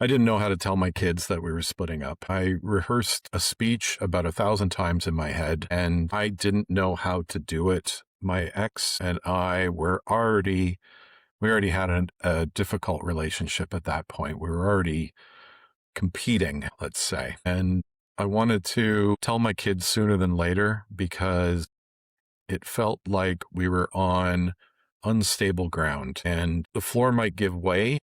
I didn't know how to tell my kids that we were splitting up. I rehearsed a speech about 1,000 times in my head, and I didn't know how to do it. My ex and I we already had a difficult relationship at that point. We were already competing, let's say. And I wanted to tell my kids sooner than later because it felt like we were on unstable ground and the floor might give way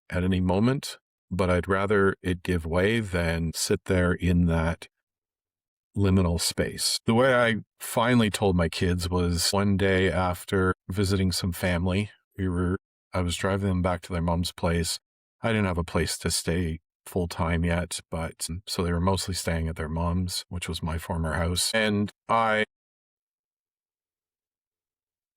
at any moment, but I'd rather it give way than sit there in that liminal space. The way I finally told my kids was one day after visiting some family. I was driving them back to their mom's place. I didn't have a place to stay full time yet, but so they were mostly staying at their mom's, which was my former house. And I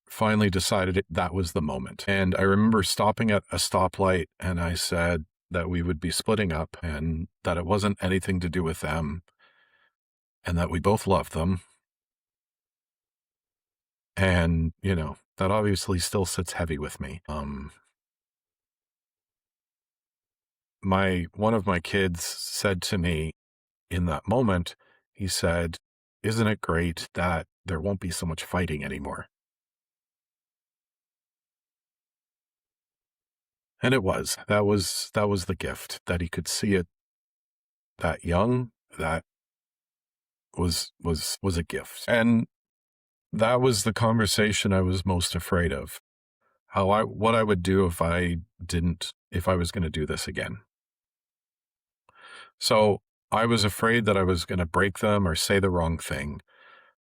finally decided that was the moment. And I remember stopping at a stoplight and I said that we would be splitting up and that it wasn't anything to do with them and that we both loved them. And, that obviously still sits heavy with me. One of my kids said to me in that moment, he said, "Isn't it great that there won't be so much fighting anymore?" And it was. That was the gift, that he could see it that young. That was a gift. And that was the conversation I was most afraid of. What I would do if I was going to do this again. So I was afraid that I was going to break them or say the wrong thing,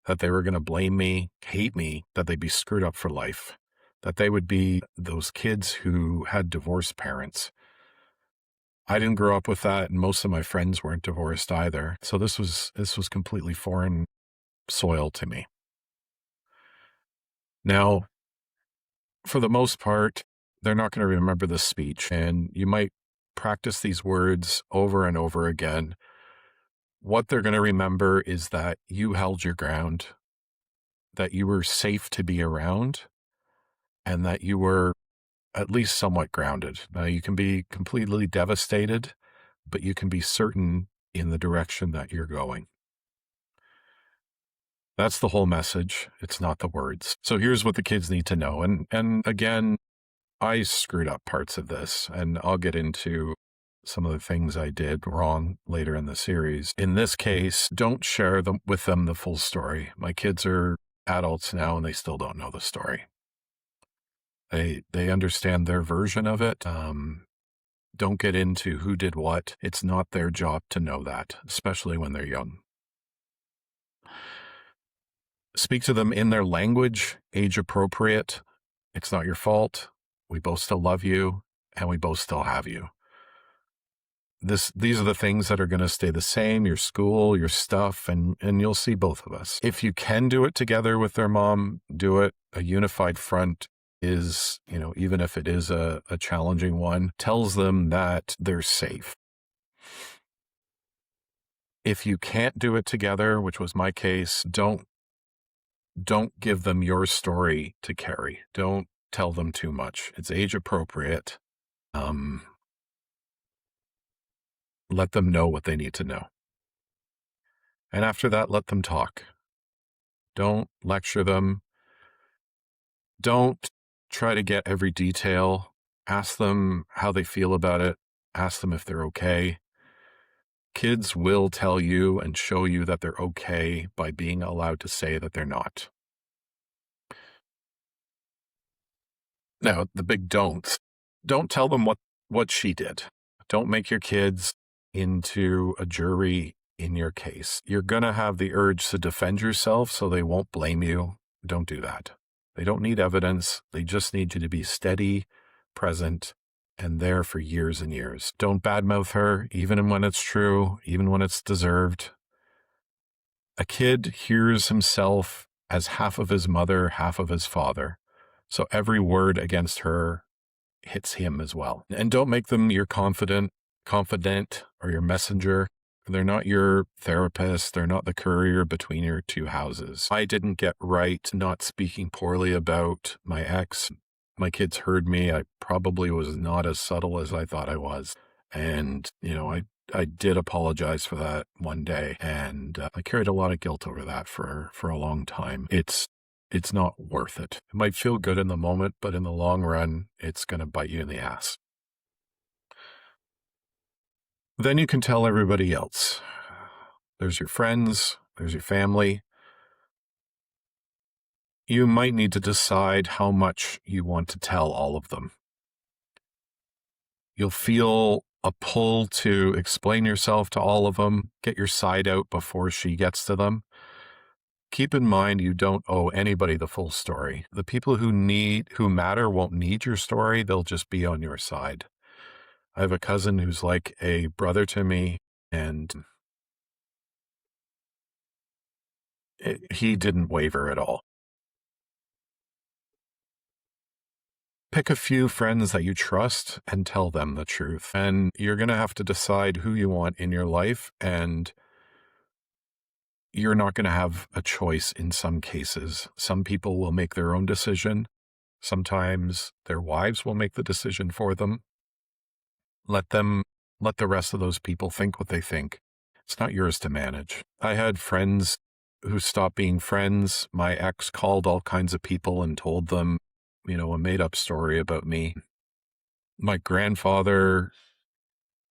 that they were going to blame me, hate me, that they'd be screwed up for life, that they would be those kids who had divorced parents. I didn't grow up with that, and most of my friends weren't divorced either. So this was completely foreign soil to me. Now, for the most part, they're not going to remember this speech, and you might practice these words over and over again. What they're going to remember is that you held your ground, that you were safe to be around, and that you were at least somewhat grounded. Now, you can be completely devastated, but you can be certain in the direction that you're going. That's the whole message. It's not the words. So here's what the kids need to know. And again, I screwed up parts of this, and I'll get into some of the things I did wrong later in the series. In this case, don't share with them the full story. My kids are adults now, and they still don't know the story. They understand their version of it. Don't get into who did what. It's not their job to know that, especially when they're young. Speak to them in their language, age appropriate. It's not your fault. We both still love you, and we both still have you. These are the things that are going to stay the same, your school, your stuff, and you'll see both of us. If you can do it together with their mom, do it. A unified front is, even if it is a challenging one, tells them that they're safe. If you can't do it together, which was my case, don't give them your story to carry. Don't tell them too much. It's age appropriate. Let them know what they need to know. And after that, let them talk. Don't lecture them. Don't try to get every detail. Ask them how they feel about it. Ask them if they're okay. Kids will tell you and show you that they're okay by being allowed to say that they're not. Now, the big don'ts. Don't tell them what she did. Don't make your kids into a jury in your case. You're going to have the urge to defend yourself so they won't blame you. Don't do that. They don't need evidence. They just need you to be steady, present, and there for years and years. Don't badmouth her, even when it's true, even when it's deserved. A kid hears himself as half of his mother, half of his father. So every word against her hits him as well. And don't make them your confidant or your messenger. They're not your therapist. They're not the courier between your two houses. I didn't get right not speaking poorly about my ex. My kids heard me. I probably was not as subtle as I thought I was. And, I did apologize for that one day, and I carried a lot of guilt over that for a long time. It's not worth it. It might feel good in the moment, but in the long run, it's going to bite you in the ass. Then you can tell everybody else. There's your friends, there's your family. You might need to decide how much you want to tell all of them. You'll feel a pull to explain yourself to all of them, get your side out before she gets to them. Keep in mind, you don't owe anybody the full story. The people who matter won't need your story. They'll just be on your side. I have a cousin who's like a brother to me, and he didn't waver at all. Pick a few friends that you trust and tell them the truth. And you're going to have to decide who you want in your life. And you're not going to have a choice in some cases. Some people will make their own decision. Sometimes their wives will make the decision for them. Let the rest of those people think what they think. It's not yours to manage. I had friends who stopped being friends. My ex called all kinds of people and told them, a made-up story about me. My grandfather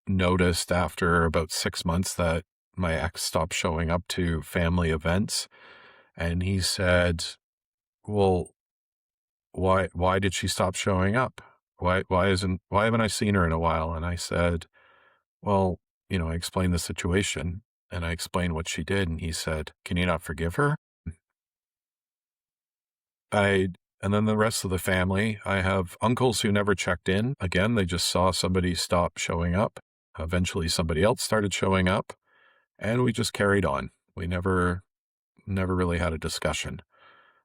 noticed after about 6 months that my ex stopped showing up to family events, and he said, well, why did she stop showing up? Why haven't I seen her in a while? And I said, well, I explained the situation, and I explained what she did, and he said, can you not forgive her? And then the rest of the family, I have uncles who never checked in. Again, they just saw somebody stop showing up. Eventually somebody else started showing up, and we just carried on. We never really had a discussion.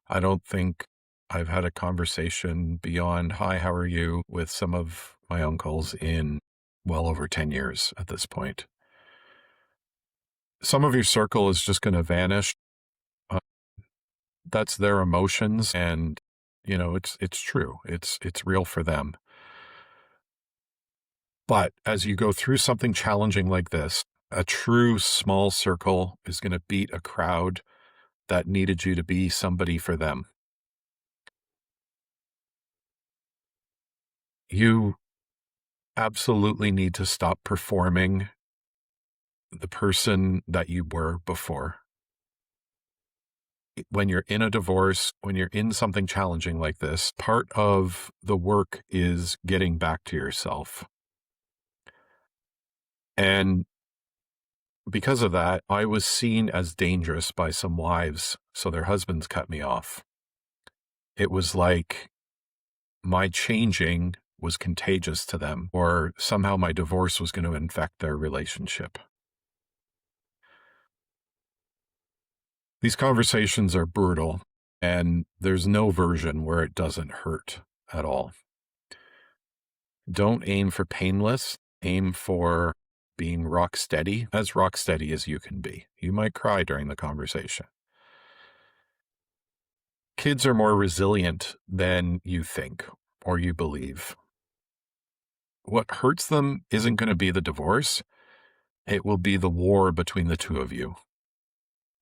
I don't think I've had a conversation beyond, hi, how are you, with some of my uncles in well over 10 years at this point. Some of your circle is just going to vanish. That's their emotions, and it's true. It's real for them. But as you go through something challenging like this, a true small circle is going to beat a crowd that needed you to be somebody for them. You absolutely need to stop performing the person that you were before. When you're in a divorce, when you're in something challenging like this, part of the work is getting back to yourself. And because of that, I was seen as dangerous by some wives, so their husbands cut me off. It was like my changing was contagious to them, or somehow my divorce was going to infect their relationship. These conversations are brutal, and there's no version where it doesn't hurt at all. Don't aim for painless, aim for being rock steady as you can be. You might cry during the conversation. Kids are more resilient than you think or you believe. What hurts them isn't going to be the divorce. It will be the war between the two of you.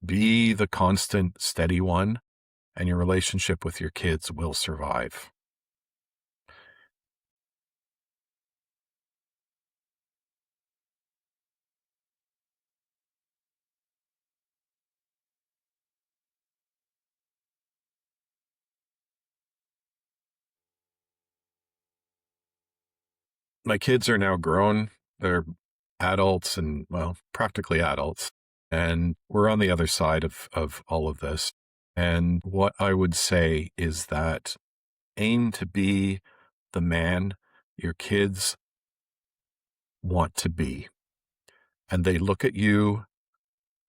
Be the constant, steady one, and your relationship with your kids will survive. My kids are now grown. They're adults and, well, practically adults. And we're on the other side of all of this. And what I would say is that aim to be the man your kids want to be. And they look at you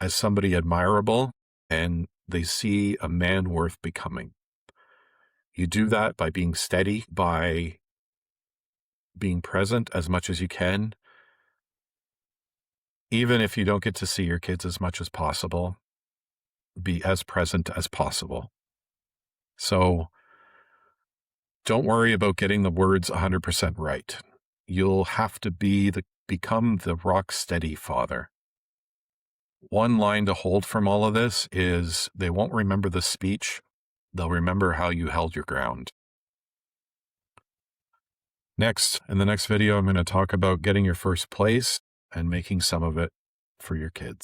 as somebody admirable, and they see a man worth becoming. You do that by being steady, by being present as much as you can. Even if you don't get to see your kids as much as possible, be as present as possible. So don't worry about getting the words 100% right. You'll have to be the become the rock steady father. One line to hold from all of this is they won't remember the speech. They'll remember how you held your ground. Next, in the next video, I'm going to talk about getting your first place and making some of it for your kids.